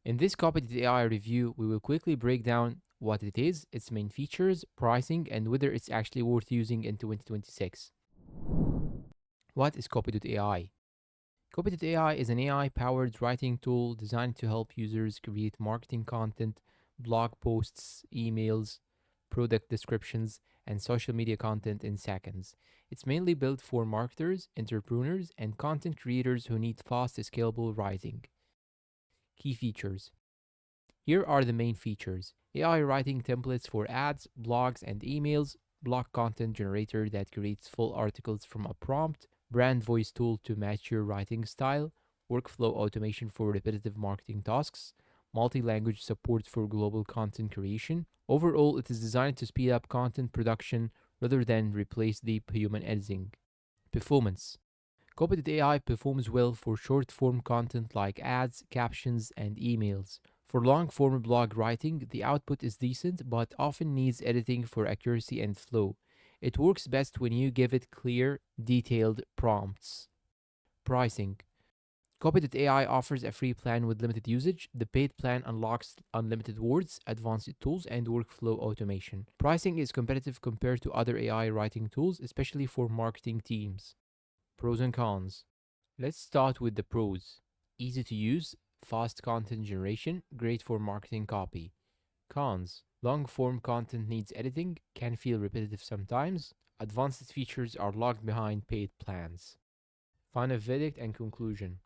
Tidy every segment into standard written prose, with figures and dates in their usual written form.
In this Copy.ai review, we will quickly break down what it is, its main features, pricing, and whether it's actually worth using in 2026. What is Copy.ai? Copy.ai is an AI-powered writing tool designed to help users create marketing content, blog posts, emails, product descriptions, and social media content in seconds. It's mainly built for marketers, entrepreneurs, and content creators who need fast, scalable writing. Key features. Here are the main features: AI writing templates for ads, blogs, and emails, blog content generator that creates full articles from a prompt, brand voice tool to match your writing style, workflow automation for repetitive marketing tasks, multi-language support for global content creation. Overall, it is designed to speed up content production rather than replace deep human editing. Performance. Copy.ai performs well for short form content like ads, captions, and emails. For long form blog writing, the output is decent but often needs editing for accuracy and flow. It works best when you give it clear, detailed prompts. Pricing. Copy.ai offers a free plan with limited usage. The paid plan unlocks unlimited words, advanced tools, and workflow automation. Pricing is competitive compared to other AI writing tools, especially for marketing teams. Pros and cons. Let's start with the pros. Easy to use, fast content generation, great for marketing copy. Cons. Long form content needs editing, can feel repetitive sometimes. Advanced features are locked behind paid plans. Final verdict and conclusion.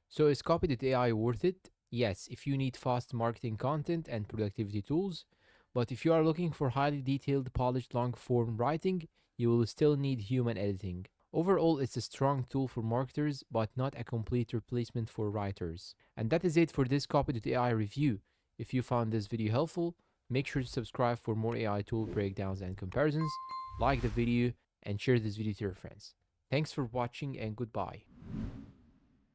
So is Copy.ai worth it? Yes, if you need fast marketing content and productivity tools. But if you are looking for highly detailed, polished long form writing, you will still need human editing. Overall, it's a strong tool for marketers, but not a complete replacement for writers. And that is it for this Copy.ai review. If you found this video helpful, make sure to subscribe for more AI tool breakdowns and comparisons, like the video, and share this video to your friends. Thanks for watching and goodbye.